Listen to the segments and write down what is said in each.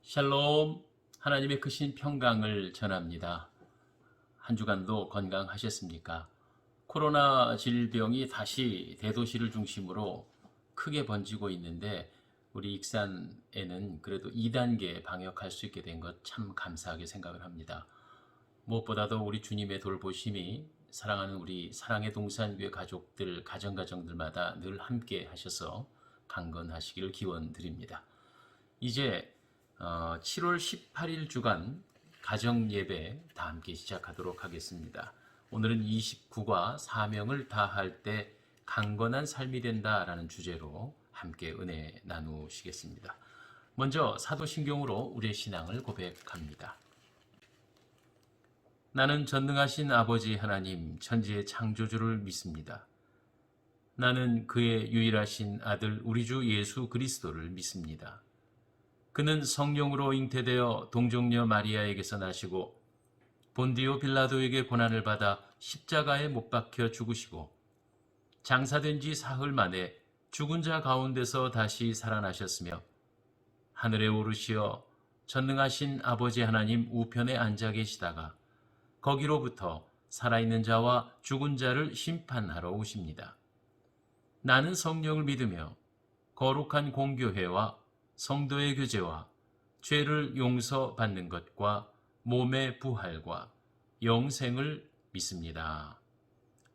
샬롬, 하나님의 크신 평강을 전합니다. 한 주간도 건강하셨습니까? 코로나 질병이 다시 대도시를 중심으로 크게 번지고 있는데 우리 익산에는 그래도 2단계 방역할 수 있게 된 것 참 감사하게 생각을 합니다. 무엇보다도 우리 주님의 돌보심이 사랑하는 우리 사랑의 동산교회 가족들, 가정들마다 늘 함께 하셔서 강건하시기를 기원드립니다. 이제 7월 18일 주간 가정예배 다 함께 시작하도록 하겠습니다. 오늘은 29과 사명을 다할 때 강건한 삶이 된다라는 주제로 함께 은혜 나누시겠습니다. 먼저 사도신경으로 우리의 신앙을 고백합니다. 나는 전능하신 아버지 하나님 천지의 창조주를 믿습니다. 나는 그의 유일하신 아들 우리 주 예수 그리스도를 믿습니다. 그는 성령으로 잉태되어 동정녀 마리아에게서 나시고 본디오 빌라도에게 고난을 받아 십자가에 못 박혀 죽으시고 장사된 지 사흘 만에 죽은 자 가운데서 다시 살아나셨으며 하늘에 오르시어 전능하신 아버지 하나님 우편에 앉아 계시다가 거기로부터 살아있는 자와 죽은 자를 심판하러 오십니다. 나는 성령을 믿으며 거룩한 공교회와 성도의 교제와 죄를 용서받는 것과 몸의 부활과 영생을 믿습니다.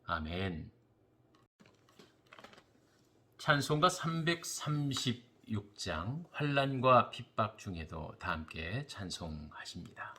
아멘. 찬송가 336장 환난과 핍박 중에도 다 함께 찬송하십니다.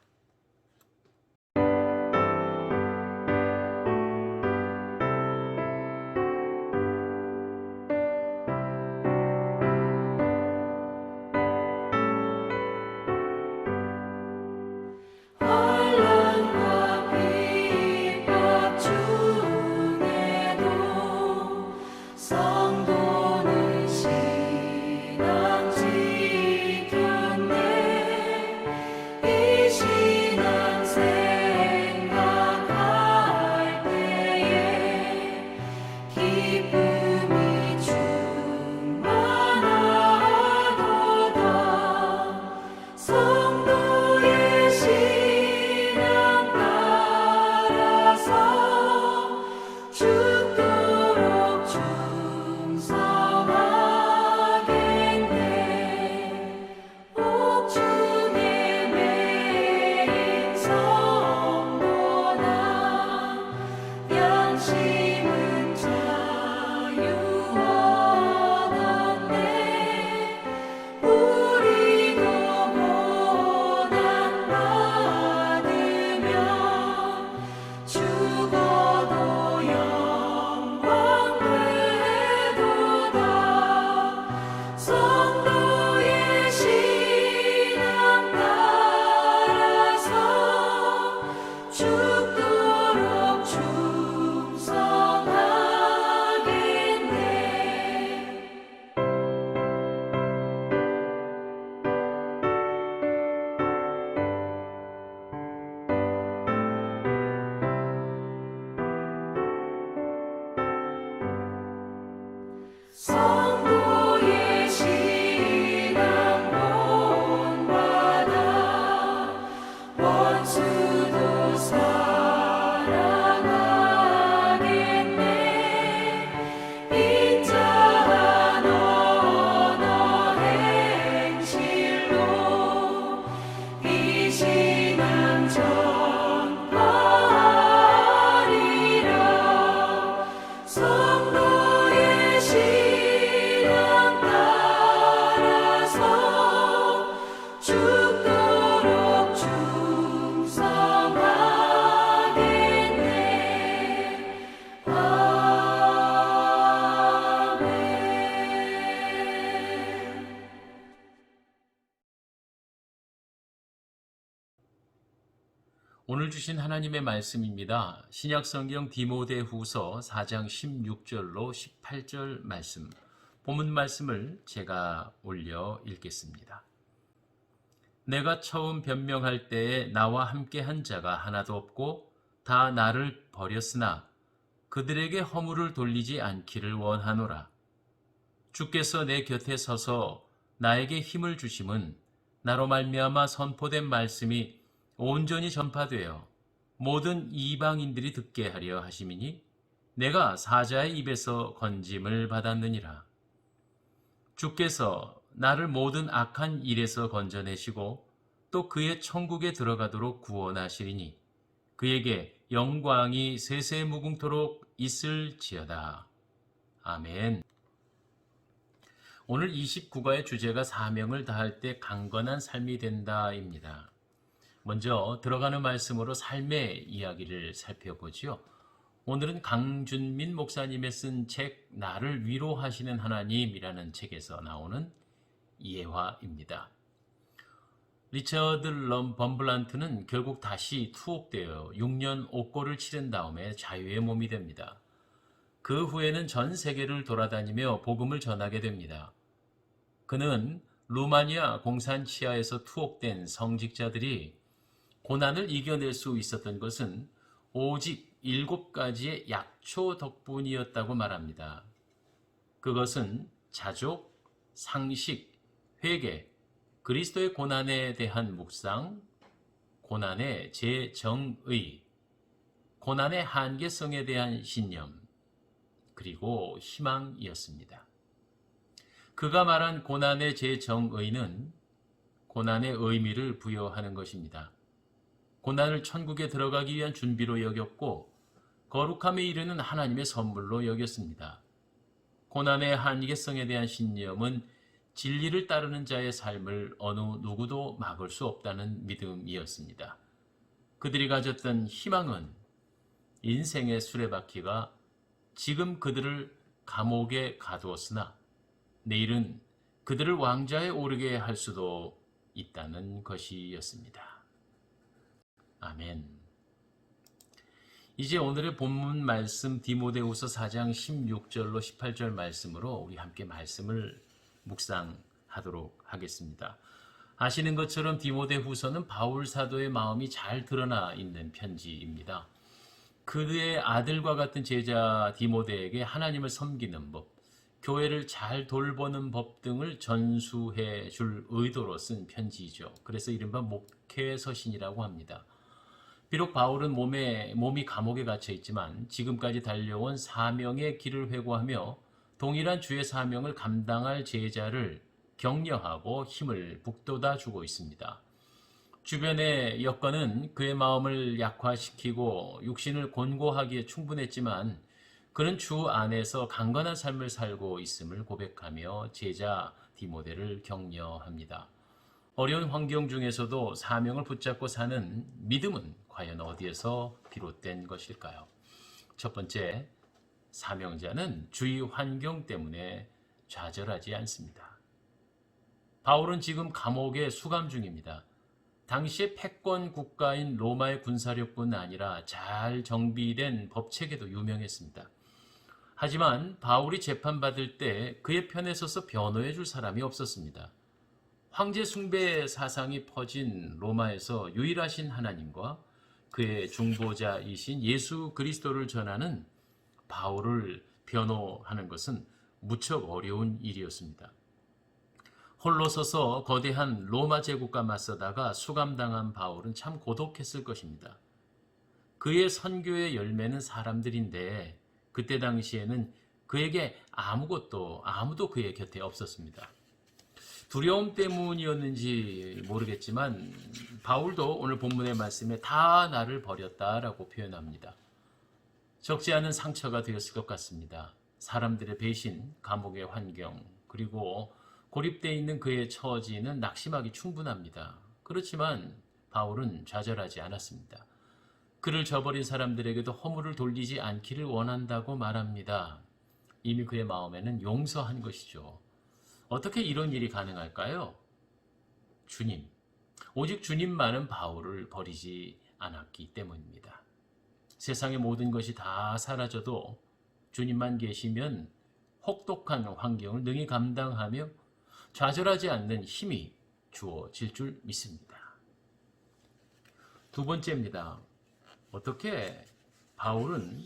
오늘 주신 하나님의 말씀입니다. 신약성경 디모데후서 4장 16절로 18절 말씀, 본문 말씀을 제가 올려 읽겠습니다. 내가 처음 변명할 때에 나와 함께 한 자가 하나도 없고 다 나를 버렸으나 그들에게 허물을 돌리지 않기를 원하노라. 주께서 내 곁에 서서 나에게 힘을 주심은 나로 말미암아 선포된 말씀이 온전히 전파되어 모든 이방인들이 듣게 하려 하심이니 내가 사자의 입에서 건짐을 받았느니라. 주께서 나를 모든 악한 일에서 건져내시고 또 그의 천국에 들어가도록 구원하시리니 그에게 영광이 세세무궁토록 있을지어다. 아멘. 오늘 29과의 주제가 사명을 다할 때 강건한 삶이 된다입니다. 먼저 들어가는 말씀으로 삶의 이야기를 살펴보지요. 오늘은 강준민 목사님의 쓴 책 나를 위로하시는 하나님이라는 책에서 나오는 예화입니다. 리처드 범블란트는 결국 다시 투옥되어 6년 옥고를 치른 다음에 자유의 몸이 됩니다. 그 후에는 전 세계를 돌아다니며 복음을 전하게 됩니다. 그는 루마니아 공산 치하에서 투옥된 성직자들이 고난을 이겨낼 수 있었던 것은 오직 7가지의 약초 덕분이었다고 말합니다. 그것은 자족, 상식, 회개, 그리스도의 고난에 대한 묵상, 고난의 재정의, 고난의 한계성에 대한 신념, 그리고 희망이었습니다. 그가 말한 고난의 재정의는 고난의 의미를 부여하는 것입니다. 고난을 천국에 들어가기 위한 준비로 여겼고 거룩함에 이르는 하나님의 선물로 여겼습니다. 고난의 한계성에 대한 신념은 진리를 따르는 자의 삶을 어느 누구도 막을 수 없다는 믿음이었습니다. 그들이 가졌던 희망은 인생의 수레바퀴가 지금 그들을 감옥에 가두었으나 내일은 그들을 왕좌에 오르게 할 수도 있다는 것이었습니다. 아멘. 이제 오늘의 본문 말씀 디모데후서 4장 16절로 18절 말씀으로 우리 함께 말씀을 묵상하도록 하겠습니다. 아시는 것처럼 디모데후서는 바울 사도의 마음이 잘 드러나 있는 편지입니다. 그의 아들과 같은 제자 디모데에게 하나님을 섬기는 법, 교회를 잘 돌보는 법 등을 전수해 줄 의도로 쓴 편지이죠. 그래서 이른바 목회서신이라고 합니다. 비록 바울은 몸이 감옥에 갇혀 있지만 지금까지 달려온 사명의 길을 회고하며 동일한 주의 사명을 감당할 제자를 격려하고 힘을 북돋아 주고 있습니다. 주변의 여건은 그의 마음을 약화시키고 육신을 곤고하기에 충분했지만 그는 주 안에서 강건한 삶을 살고 있음을 고백하며 제자 디모데를 격려합니다. 어려운 환경 중에서도 사명을 붙잡고 사는 믿음은 과연 어디에서 비롯된 것일까요? 첫 번째, 사명자는 주위 환경 때문에 좌절하지 않습니다. 바울은 지금 감옥에 수감 중입니다. 당시의 패권 국가인 로마의 군사력뿐 아니라 잘 정비된 법체계도 유명했습니다. 하지만 바울이 재판받을 때 그의 편에 서서 변호해 줄 사람이 없었습니다. 황제 숭배 사상이 퍼진 로마에서 유일하신 하나님과 그의 중보자이신 예수 그리스도를 전하는 바울을 변호하는 것은 무척 어려운 일이었습니다. 홀로 서서 거대한 로마 제국과 맞서다가 수감당한 바울은 참 고독했을 것입니다. 그의 선교의 열매는 사람들인데 그때 당시에는 그에게 아무도 그의 곁에 없었습니다. 두려움 때문이었는지 모르겠지만 바울도 오늘 본문의 말씀에 다 나를 버렸다라고 표현합니다. 적지 않은 상처가 되었을 것 같습니다. 사람들의 배신, 감옥의 환경, 그리고 고립되어 있는 그의 처지는 낙심하기 충분합니다. 그렇지만 바울은 좌절하지 않았습니다. 그를 저버린 사람들에게도 허물을 돌리지 않기를 원한다고 말합니다. 이미 그의 마음에는 용서한 것이죠. 어떻게 이런 일이 가능할까요? 주님, 오직 주님만은 바울을 버리지 않았기 때문입니다. 세상의 모든 것이 다 사라져도 주님만 계시면 혹독한 환경을 능히 감당하며 좌절하지 않는 힘이 주어질 줄 믿습니다. 두 번째입니다. 어떻게 바울은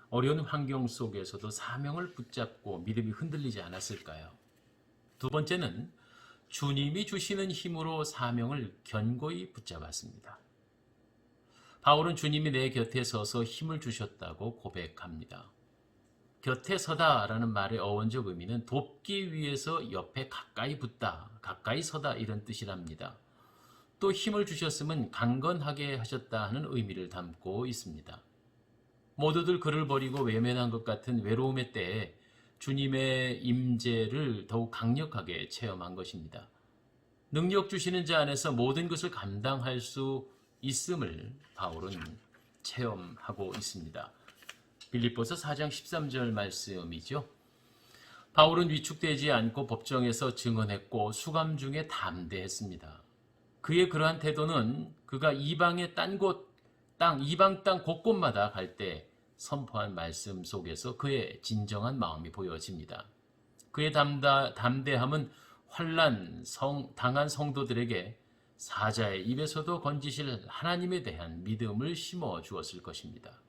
어려운 환경 속에서도 사명을 붙잡고 믿음이 흔들리지 않았을까요? 두 번째는 주님이 주시는 힘으로 사명을 견고히 붙잡았습니다. 바울은 주님이 내 곁에 서서 힘을 주셨다고 고백합니다. 곁에 서다라는 말의 어원적 의미는 돕기 위해서 옆에 가까이 붙다, 가까이 서다 이런 뜻이랍니다. 또 힘을 주셨음은 강건하게 하셨다 하는 의미를 담고 있습니다. 모두들 그를 버리고 외면한 것 같은 외로움의 때에 주님의 임재를 더욱 강력하게 체험한 것입니다. 능력 주시는 자 안에서 모든 것을 감당할 수 있음을 바울은 체험하고 있습니다. 빌립보서 4장 13절 말씀이죠. 바울은 위축되지 않고 법정에서 증언했고 수감 중에 담대했습니다. 그의 그러한 태도는 그가 이방 땅 곳곳마다 갈 때 선포한 말씀 속에서 그의 진정한 마음이 보여집니다. 그의 담대함은 환난 당한 성도들에게 사자의 입에서도 건지실 하나님에 대한 믿음을 심어 주었을 것입니다.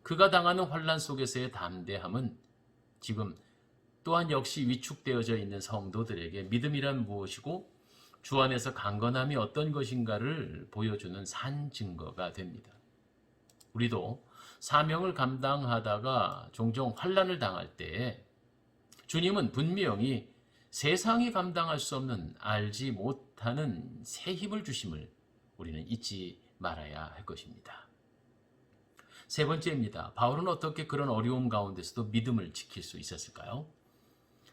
그가 당하는 환난 속에서의 담대함은 지금 또한 역시 위축되어져 있는 성도들에게 믿음이란 무엇이고 주 안에서 강건함이 어떤 것인가를 보여주는 산 증거가 됩니다. 우리도 사명을 감당하다가 종종 환난을 당할 때에 주님은 분명히 세상이 감당할 수 없는 알지 못하는 새 힘을 주심을 우리는 잊지 말아야 할 것입니다. 세 번째입니다. 바울은 어떻게 그런 어려움 가운데서도 믿음을 지킬 수 있었을까요?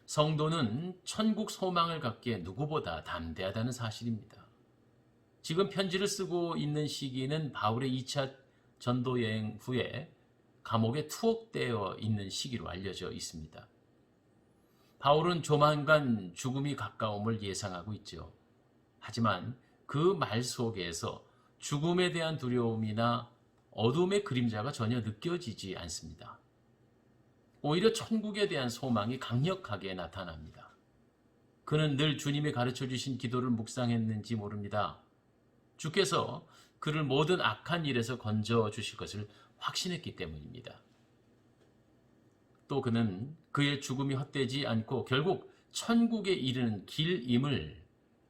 성도는 천국 소망을 갖기에 누구보다 담대하다는 사실입니다. 지금 편지를 쓰고 있는 시기는 바울의 2차 전도 여행 후에 감옥에 투옥되어 있는 시기로 알려져 있습니다. 바울은 조만간 죽음이 가까움을 예상하고 있죠. 하지만 그 말 속에서 죽음에 대한 두려움이나 어둠의 그림자가 전혀 느껴지지 않습니다. 오히려 천국에 대한 소망이 강력하게 나타납니다. 그는 늘 주님이 가르쳐 주신 기도를 묵상했는지 모릅니다. 주께서 그를 모든 악한 일에서 건져 주실 것을 확신했기 때문입니다. 또 그는 그의 죽음이 헛되지 않고 결국 천국에 이르는 길임을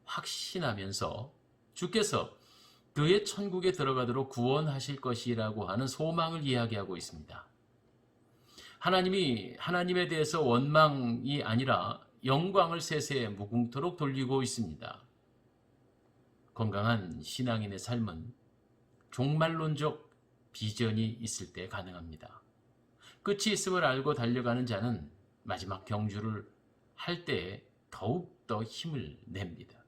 확신하면서 주께서 그의 천국에 들어가도록 구원하실 것이라고 하는 소망을 이야기하고 있습니다. 하나님에 대해서 원망이 아니라 영광을 세세에 무궁토록 돌리고 있습니다. 건강한 신앙인의 삶은 종말론적 비전이 있을 때 가능합니다. 끝이 있음을 알고 달려가는 자는 마지막 경주를 할 때에 더욱더 힘을 냅니다.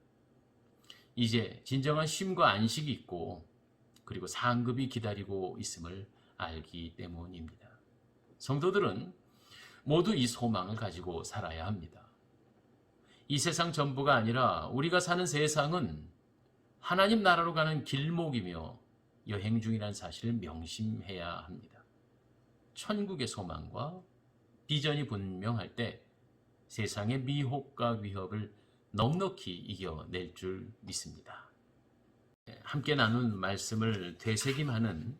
이제 진정한 쉼과 안식이 있고 그리고 상급이 기다리고 있음을 알기 때문입니다. 성도들은 모두 이 소망을 가지고 살아야 합니다. 이 세상 전부가 아니라 우리가 사는 세상은 하나님 나라로 가는 길목이며 여행 중이라는 사실을 명심해야 합니다. 천국의 소망과 비전이 분명할 때 세상의 미혹과 위협을 넉넉히 이겨낼 줄 믿습니다. 함께 나눈 말씀을 되새김하는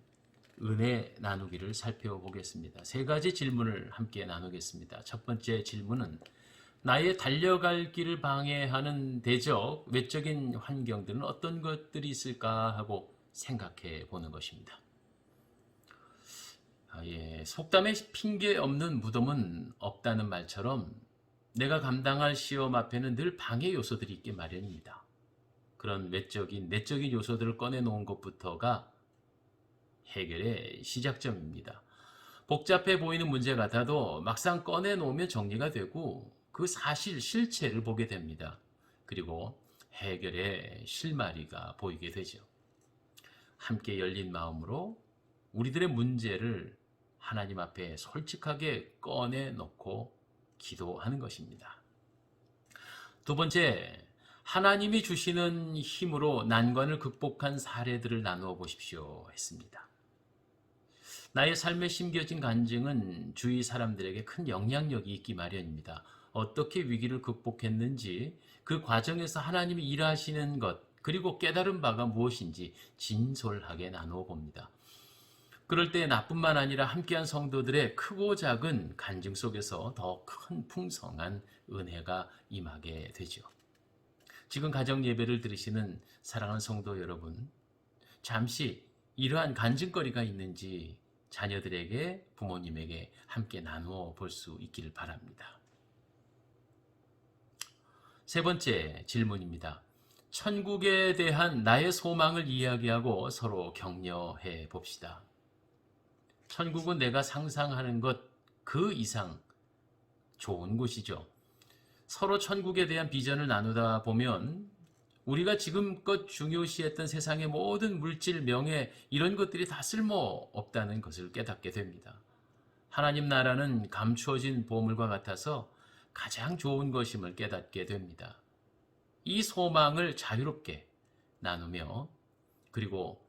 은혜 나누기를 살펴보겠습니다. 세 가지 질문을 함께 나누겠습니다. 첫 번째 질문은 나의 달려갈 길을 방해하는 대적, 외적인 환경들은 어떤 것들이 있을까 하고 생각해 보는 것입니다. 속담에 핑계 없는 무덤은 없다는 말처럼 내가 감당할 시험 앞에는 늘 방해 요소들이 있기 마련입니다. 그런 외적인, 내적인 요소들을 꺼내놓은 것부터가 해결의 시작점입니다. 복잡해 보이는 문제 같아도 막상 꺼내놓으면 정리가 되고 그 사실, 실체를 보게 됩니다. 그리고 해결의 실마리가 보이게 되죠. 함께 열린 마음으로 우리들의 문제를 하나님 앞에 솔직하게 꺼내놓고 기도하는 것입니다. 두 번째, 하나님이 주시는 힘으로 난관을 극복한 사례들을 나누어 보십시오 했습니다. 나의 삶에 심겨진 간증은 주위 사람들에게 큰 영향력이 있기 마련입니다. 어떻게 위기를 극복했는지, 그 과정에서 하나님이 일하시는 것, 그리고 깨달은 바가 무엇인지 진솔하게 나누어 봅니다. 그럴 때 나뿐만 아니라 함께한 성도들의 크고 작은 간증 속에서 더 큰 풍성한 은혜가 임하게 되죠. 지금 가정 예배를 들으시는 사랑하는 성도 여러분, 잠시 이러한 간증거리가 있는지 자녀들에게, 부모님에게 함께 나누어 볼 수 있기를 바랍니다. 세 번째 질문입니다. 천국에 대한 나의 소망을 이야기하고 서로 격려해 봅시다. 천국은 내가 상상하는 것 그 이상 좋은 곳이죠. 서로 천국에 대한 비전을 나누다 보면 우리가 지금껏 중요시했던 세상의 모든 물질, 명예 이런 것들이 다 쓸모없다는 것을 깨닫게 됩니다. 하나님 나라는 감추어진 보물과 같아서 가장 좋은 것임을 깨닫게 됩니다. 이 소망을 자유롭게 나누며 그리고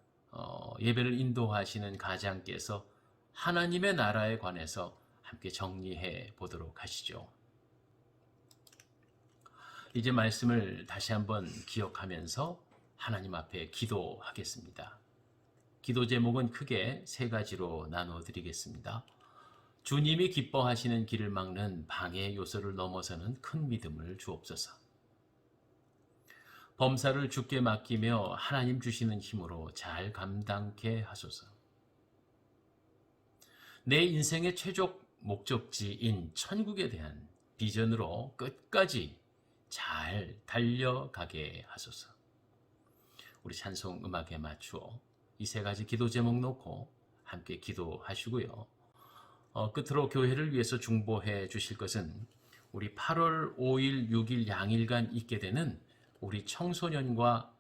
예배를 인도하시는 가장께서 하나님의 나라에 관해서 함께 정리해 보도록 하시죠. 이제 말씀을 다시 한번 기억하면서 하나님 앞에 기도하겠습니다. 기도 제목은 크게 세 가지로 나누어 드리겠습니다. 주님이 기뻐하시는 길을 막는 방해 요소를 넘어서는 큰 믿음을 주옵소서. 범사를 주께 맡기며 하나님 주시는 힘으로 잘 감당케 하소서. 내 인생의 최종 목적지인 천국에 대한 비전으로 끝까지 잘 달려가게 하소서. 우리 찬송 음악에 맞추어 이 세 가지 기도 제목 놓고 함께 기도하시고요. 끝으로 교회를 위해서 중보해 주실 것은 우리 8월 5일, 6일 양일간 있게 되는 우리 청소년과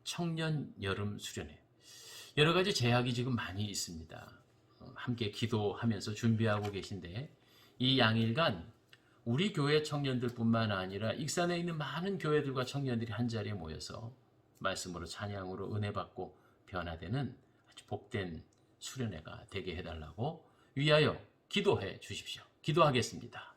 청년 여름 수련회. 여러 가지 제약이 지금 많이 있습니다. 함께 기도하면서 준비하고 계신데 이 양일간 우리 교회 청년들뿐만 아니라 익산에 있는 많은 교회들과 청년들이 한자리에 모여서 말씀으로 찬양으로 은혜 받고 변화되는 아주 복된 수련회가 되게 해달라고 위하여 기도해 주십시오. 기도하겠습니다.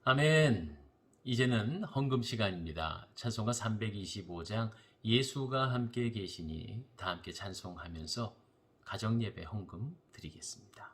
아멘. 이제는 헌금 시간입니다. 찬송가 325장 예수가 함께 계시니 다 함께 찬송하면서 가정예배 헌금 드리겠습니다.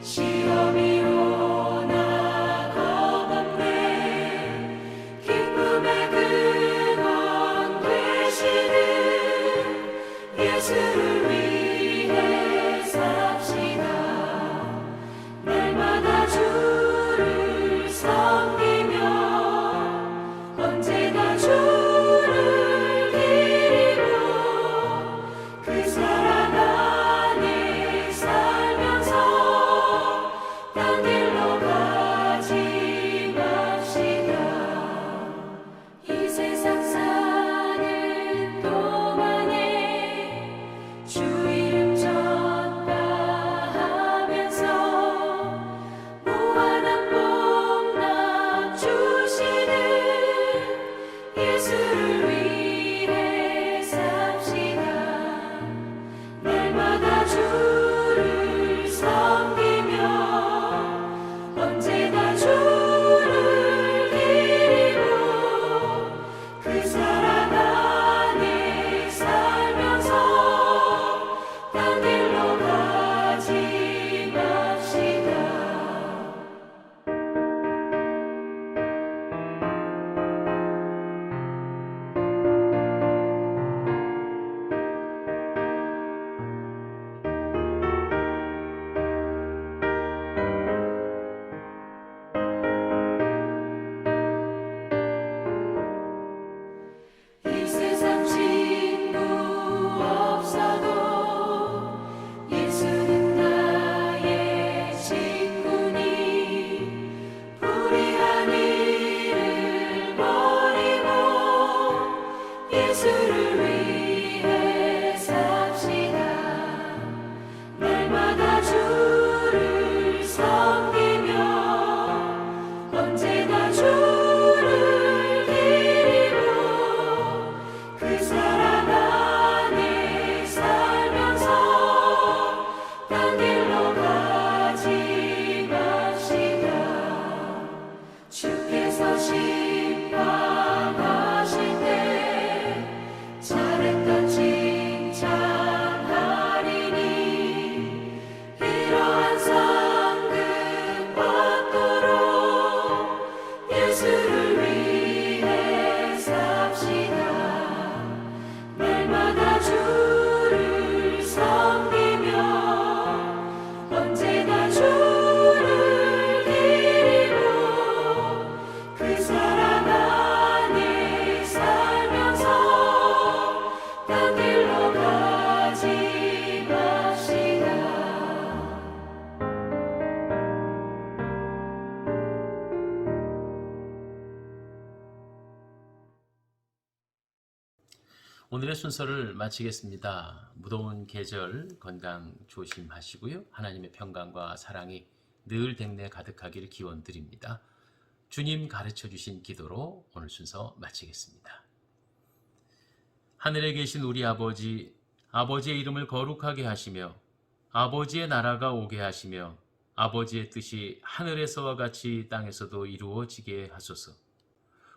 시험이 오나 겁없이 심판하실 때 잘했다 칭찬하리니 이러한 상급 받도록 예수를 위해 삽시다. 날마다 주를 섬기며 언제나 주를 기리고 그 사랑 안에 살면서 딴 길로 가지 맙시다. 오늘의 순서를 마치겠습니다. 무더운 계절 건강 조심하시고요. 하나님의 평강과 사랑이 늘 댁내 가득하기를 기원 드립니다. 주님 가르쳐 주신 기도로 오늘 순서 마치겠습니다. 하늘에 계신 우리 아버지, 아버지의 이름을 거룩하게 하시며 아버지의 나라가 오게 하시며 아버지의 뜻이 하늘에서와 같이 땅에서도 이루어지게 하소서.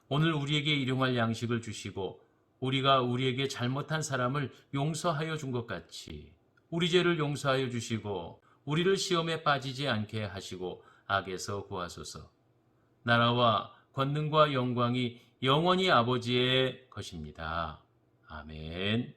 오늘 우리에게 일용할 양식을 주시고 우리가 우리에게 잘못한 사람을 용서하여 준 것 같이 우리 죄를 용서하여 주시고 우리를 시험에 빠지지 않게 하시고 악에서 구하소서. 나라와 권능과 영광이 영원히 아버지의 것입니다. 아멘.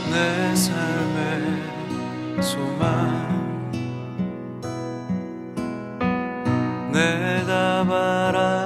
내 삶의 소망 내가 바라